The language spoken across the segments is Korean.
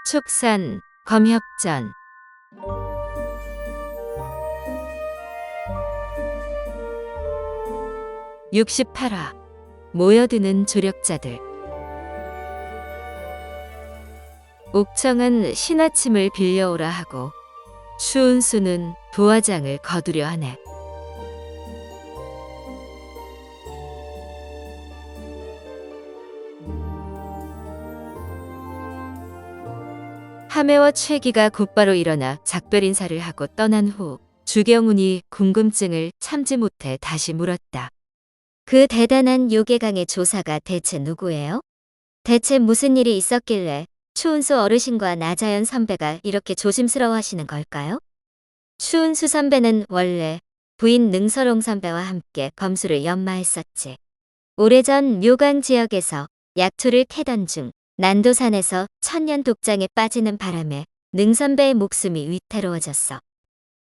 축산, 검협전. 68화. 모여드는 조력자들. 옥청은 신아침을 빌려오라 하고 추운수는 도화장을 거두려 하네. 하매와 최기가 곧바로 일어나 작별 인사를 하고 떠난 후 주경운이 궁금증을 참지 못해 다시 물었다. 그 대단한 요괴강의 조사가 대체 누구예요? 대체 무슨 일이 있었길래 추운수 어르신과 나자연 선배가 이렇게 조심스러워하시는 걸까요? 추운수 선배는 원래 부인 능서롱 선배와 함께 검수를 연마했었지. 오래전 묘강 지역에서 약초를 캐던 중 난도산에서 천년 독장에 빠지는 바람에 능 선배의 목숨이 위태로워졌어.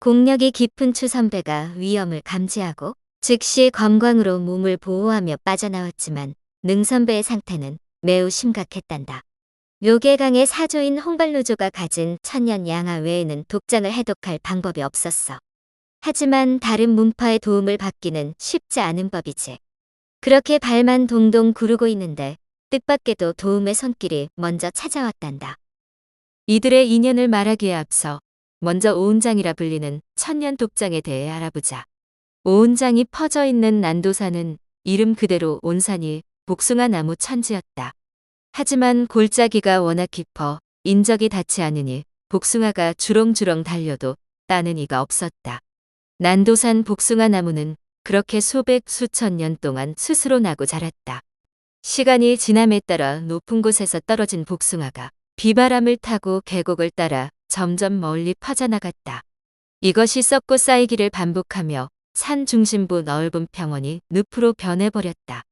공력이 깊은 추 선배가 위험을 감지하고 즉시 검광으로 몸을 보호하며 빠져나왔지만 능 선배의 상태는 매우 심각했단다. 묘계강의 사조인 홍발노조가 가진 천년 양화 외에는 독장을 해독할 방법이 없었어. 하지만 다른 문파의 도움을 받기는 쉽지 않은 법이지. 그렇게 발만 동동 구르고 있는데 뜻밖에도 도움의 손길이 먼저 찾아왔단다. 이들의 인연을 말하기에 앞서 먼저 오은장이라 불리는 천년 독장에 대해 알아보자. 오은장이 퍼져 있는 난도산은 이름 그대로 온산이 복숭아 나무 천지였다. 하지만 골짜기가 워낙 깊어 인적이 닿지 않으니 복숭아가 주렁주렁 달려도 따는 이가 없었다. 난도산 복숭아 나무는 그렇게 수백 수천 년 동안 스스로 나고 자랐다. 시간이 지남에 따라 높은 곳에서 떨어진 복숭아가 비바람을 타고 계곡을 따라 점점 멀리 퍼져나갔다. 이것이 썩고 쌓이기를 반복하며 산 중심부 넓은 평원이 늪으로 변해버렸다.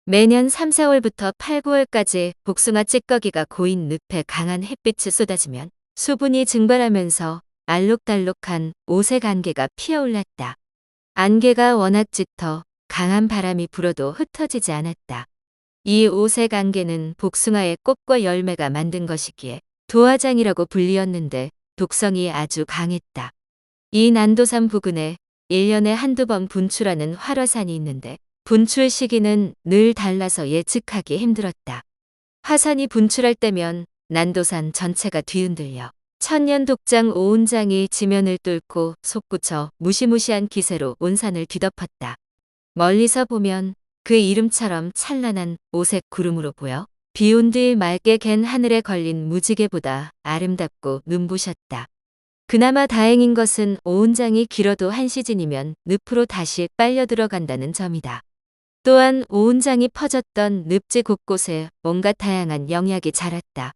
매년 3, 4월부터 8, 9월까지 복숭아 찌꺼기가 고인 늪에 강한 햇빛이 쏟아지면 수분이 증발하면서 알록달록한 오색 안개가 피어올랐다. 안개가 워낙 짙어 강한 바람이 불어도 흩어지지 않았다. 이 오색 안개는 복숭아의 꽃과 열매가 만든 것이기에 도화장이라고 불리었는데 독성이 아주 강했다. 이 난도산 부근에 1년에 한두 번 분출하는 활화산이 있는데 분출 시기는 늘 달라서 예측하기 힘들었다. 화산이 분출할 때면 난도산 전체가 뒤흔들려 천년 독장 오은장이 지면을 뚫고 솟구쳐 무시무시한 기세로 온 산을 뒤덮었다. 멀리서 보면 그 이름처럼 찬란한 오색 구름으로 보여 비온 뒤 맑게 갠 하늘에 걸린 무지개보다 아름답고 눈부셨다. 그나마 다행인 것은 오은장이 길어도 한 시즌이면 늪으로 다시 빨려 들어간다는 점이다. 또한 오은장이 퍼졌던 늪지 곳곳에 온갖 다양한 영약이 자랐다.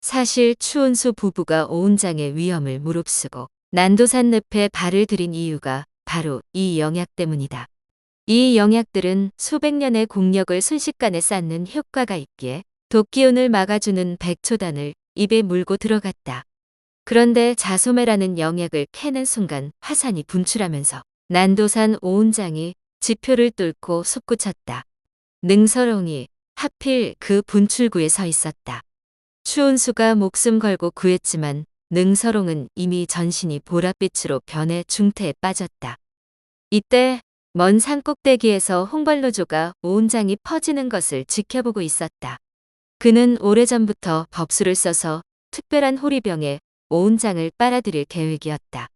사실 추운수 부부가 오은장의 위험을 무릅쓰고 난도산 늪에 발을 들인 이유가 바로 이 영약 때문이다. 이 영약들은 수백 년의 공력을 순식간에 쌓는 효과가 있기에 독기운을 막아주는 백초단을 입에 물고 들어갔다. 그런데 자소매라는 영약을 캐는 순간 화산이 분출하면서 난도산 오은장이 지표를 뚫고 솟구쳤다. 능서롱이 하필 그 분출구에 서 있었다. 추운수가 목숨 걸고 구했지만 능서롱은 이미 전신이 보랏빛으로 변해 중태에 빠졌다. 이때 먼 산꼭대기에서 홍발노조가 오은장이 퍼지는 것을 지켜보고 있었다. 그는 오래전부터 법수를 써서 특별한 호리병에 오은장을 빨아들일 계획이었다.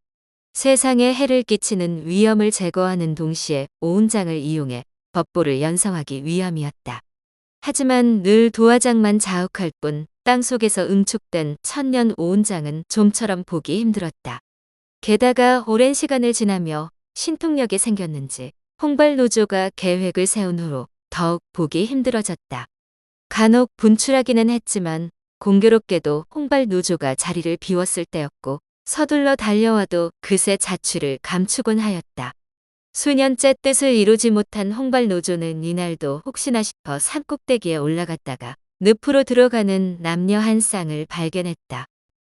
세상에 해를 끼치는 위험을 제거하는 동시에 오은장을 이용해 법보를 연성하기 위함이었다. 하지만 늘 도화장만 자욱할 뿐 땅속에서 응축된 천년 오은장은 좀처럼 보기 힘들었다. 게다가 오랜 시간을 지나며 신통력이 생겼는지 홍발노조가 계획을 세운 후로 더욱 보기 힘들어졌다. 간혹 분출하기는 했지만 공교롭게도 홍발노조가 자리를 비웠을 때였고 서둘러 달려와도 그새 자취를 감추곤 하였다. 수년째 뜻을 이루지 못한 홍발노조는 이날도 혹시나 싶어 산꼭대기에 올라갔다가 늪으로 들어가는 남녀 한 쌍을 발견했다.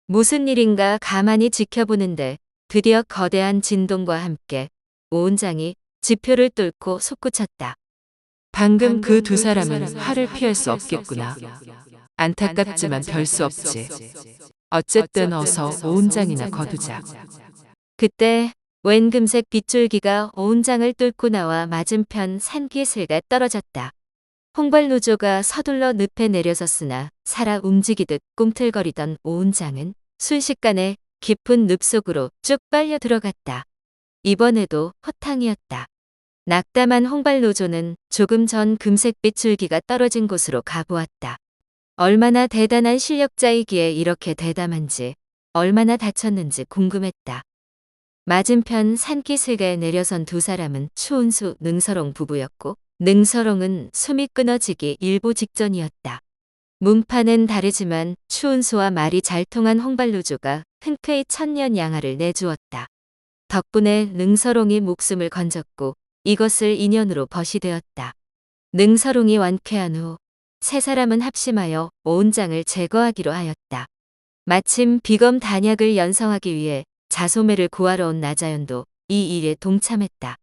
무슨 일인가 가만히 지켜보는데 드디어 거대한 진동과 함께 오은장이 지표를 뚫고 솟구쳤다. 방금 그 두 사람은 화를 피할 수 없겠구나. 안타깝지만 별 수 없지. 어쨌든 어서 오은장이나 거두자. 그때 웬 금색 빗줄기가 오은장을 뚫고 나와 맞은편 산기슭에 떨어졌다. 홍발노조가 서둘러 늪에 내려섰으나 살아 움직이듯 꿈틀거리던 오은장은 순식간에 깊은 늪 속으로 쭉 빨려 들어갔다. 이번에도 허탕이었다. 낙담한 홍발노조는 조금 전 금색빛 줄기가 떨어진 곳으로 가보았다. 얼마나 대단한 실력자이기에 이렇게 대담한지, 얼마나 다쳤는지 궁금했다. 맞은편 산기슭에 내려선 두 사람은 추운수 능서롱 부부였고, 능서롱은 숨이 끊어지기 일보 직전이었다. 문파는 다르지만 추운수와 말이 잘 통한 홍발노조가 흔쾌히 천년 양하를 내주었다. 덕분에 능서롱이 목숨을 건졌고 이것을 인연으로 벗이 되었다. 능서롱이 완쾌한 후 세 사람은 합심하여 오은장을 제거하기로 하였다. 마침 비검 단약을 연성하기 위해 자소매를 구하러 온 나자연도 이 일에 동참했다.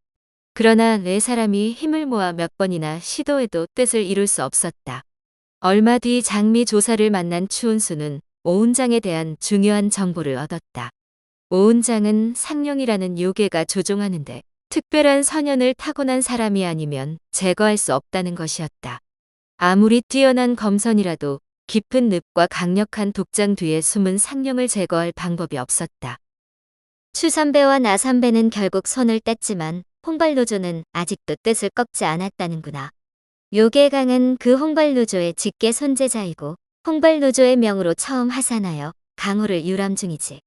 그러나 네 사람이 힘을 모아 몇 번이나 시도해도 뜻을 이룰 수 없었다. 얼마 뒤 장미 조사를 만난 추운수는 오은장에 대한 중요한 정보를 얻었다. 오은장은 상룡이라는 요괴가 조종하는데 특별한 선연을 타고난 사람이 아니면 제거할 수 없다는 것이었다. 아무리 뛰어난 검선이라도 깊은 늪과 강력한 독장 뒤에 숨은 상룡을 제거할 방법이 없었다. 추선배와 나선배는 결국 손을 뗐지만 홍발노조는 아직도 뜻을 꺾지 않았다는구나. 요괴강은 그 홍발노조의 직계 손재자이고 홍발노조의 명으로 처음 하산하여 강호를 유람 중이지.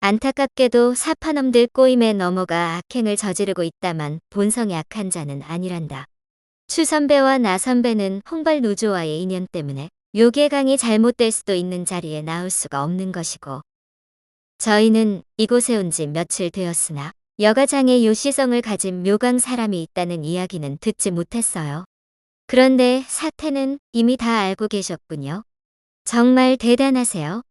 안타깝게도 사파놈들 꼬임에 넘어가 악행을 저지르고 있다만 본성이 악한 자는 아니란다. 추선배와 나선배는 홍발노조와의 인연 때문에 요괴강이 잘못될 수도 있는 자리에 나올 수가 없는 것이고, 저희는 이곳에 온 지 며칠 되었으나 여가장에 요시성을 가진 묘강 사람이 있다는 이야기는 듣지 못했어요. 그런데 사태는 이미 다 알고 계셨군요. 정말 대단하세요.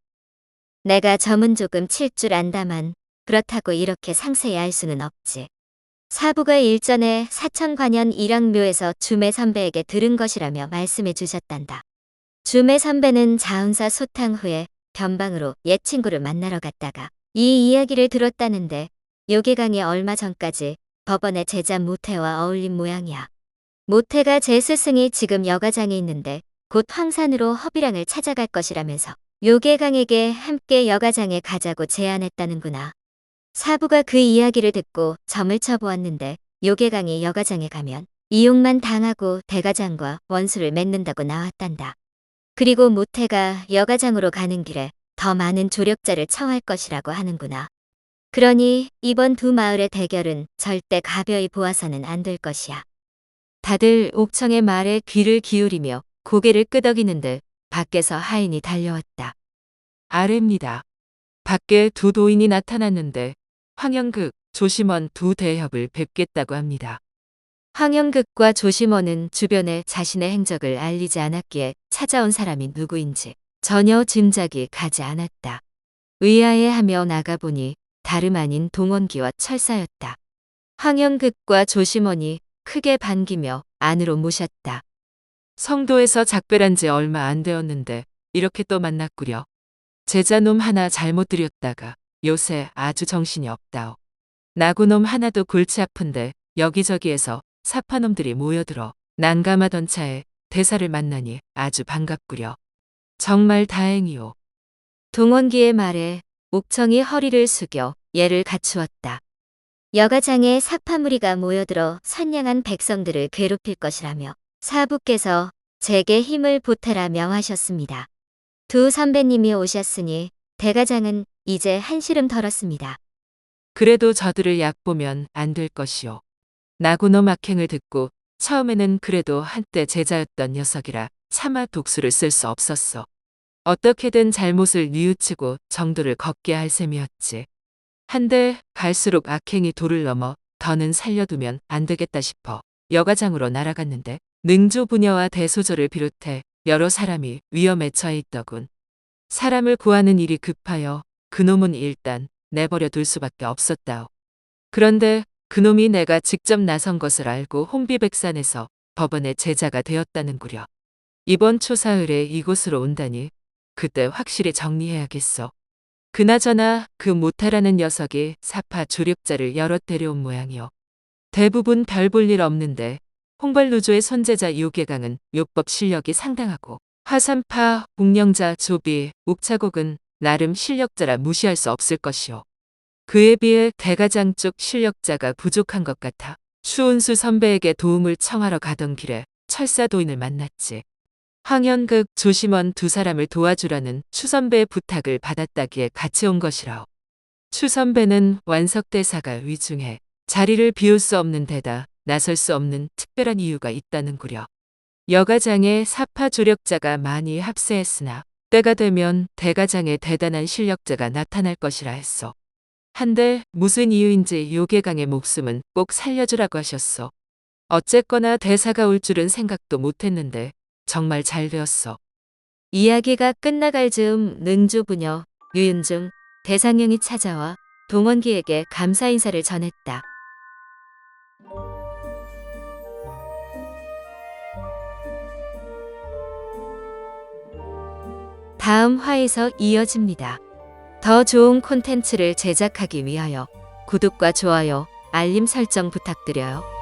내가 점은 조금 칠 줄 안다만 그렇다고 이렇게 상세히 알 수는 없지. 사부가 일전에 사천관연 일왕묘에서 주매 선배에게 들은 것이라며 말씀해 주셨단다. 주매 선배는 자운사 소탕 후에 변방으로 옛 친구를 만나러 갔다가 이 이야기를 들었다는데 요괴강이 얼마 전까지 법원의 제자 모태와 어울린 모양이야. 모태가 제 스승이 지금 여가장에 있는데 곧 황산으로 허비랑을 찾아갈 것이라면서 요괴강에게 함께 여가장에 가자고 제안했다는구나. 사부가 그 이야기를 듣고 점을 쳐보았는데 요괴강이 여가장에 가면 이용만 당하고 대가장과 원수를 맺는다고 나왔단다. 그리고 모태가 여가장으로 가는 길에 더 많은 조력자를 청할 것이라고 하는구나. 그러니 이번 두 마을의 대결은 절대 가벼이 보아서는 안 될 것이야. 다들 옥청의 말에 귀를 기울이며 고개를 끄덕이는데 밖에서 하인이 달려왔다. 아래입니다. 밖에 두 도인이 나타났는데 황영극, 조심원 두 대협을 뵙겠다고 합니다. 황영극과 조심원은 주변에 자신의 행적을 알리지 않았기에 찾아온 사람이 누구인지 전혀 짐작이 가지 않았다. 의아해하며 나가보니 다름 아닌 동원기와 철사였다. 황영극과 조심원이 크게 반기며 안으로 모셨다. 성도에서 작별한 지 얼마 안 되었는데 이렇게 또 만났구려. 제자놈 하나 잘못 들였다가 요새 아주 정신이 없다오. 나구놈 하나도 골치 아픈데 여기저기에서 사파놈들이 모여들어 난감하던 차에 대사를 만나니 아주 반갑구려. 정말 다행이오. 동원기의 말에 옥청이 허리를 숙여 예를 갖추었다. 여가장에 사파무리가 모여들어 선량한 백성들을 괴롭힐 것이라며 사부께서 제게 힘을 보태라 명하셨습니다. 두 선배님이 오셨으니 대가장은 이제 한시름 덜었습니다. 그래도 저들을 얕보면 안 될 것이오. 나구놈 악행을 듣고 처음에는 그래도 한때 제자였던 녀석이라 차마 독수를 쓸 수 없었어. 어떻게든 잘못을 뉘우치고 정도를 걷게 할 셈이었지. 한데 갈수록 악행이 도를 넘어 더는 살려두면 안 되겠다 싶어 여가장으로 날아갔는데 능조 부녀와 대소조를 비롯해 여러 사람이 위험에 처해 있더군. 사람을 구하는 일이 급하여 그놈은 일단 내버려 둘 수밖에 없었다오. 그런데 그놈이 내가 직접 나선 것을 알고 홍비백산에서 법원의 제자가 되었다는구려. 이번 초사흘에 이곳으로 온다니 그때 확실히 정리해야겠어. 그나저나 그 모타라는 녀석이 사파 조력자를 여럿 데려온 모양이요. 대부분 별 볼 일 없는데 홍발노조의 손재자 요괴강은 요법 실력이 상당하고 화산파, 공령자, 조비, 옥차곡은 나름 실력자라 무시할 수 없을 것이요. 그에 비해 대가장 쪽 실력자가 부족한 것 같아 추운수 선배에게 도움을 청하러 가던 길에 철사도인을 만났지. 황현극, 조심원 두 사람을 도와주라는 추 선배의 부탁을 받았다기에 같이 온 것이라오. 추 선배는 완석대사가 위중해 자리를 비울 수 없는 데다 나설 수 없는 특별한 이유가 있다는구려. 여가장에 사파 조력자가 많이 합세했으나 때가 되면 대가장에 대단한 실력자가 나타날 것이라 했소. 한데 무슨 이유인지 요괴강의 목숨은 꼭 살려주라고 하셨소. 어쨌거나 대사가 올 줄은 생각도 못했는데 정말 잘 되었어. 이야기가 끝나갈 즈음 능주부녀 유윤중 대상령이 찾아와 동원기에게 감사 인사를 전했다. 다음 화에서 이어집니다. 더 좋은 콘텐츠를 제작하기 위하여 구독과 좋아요, 알림 설정 부탁드려요.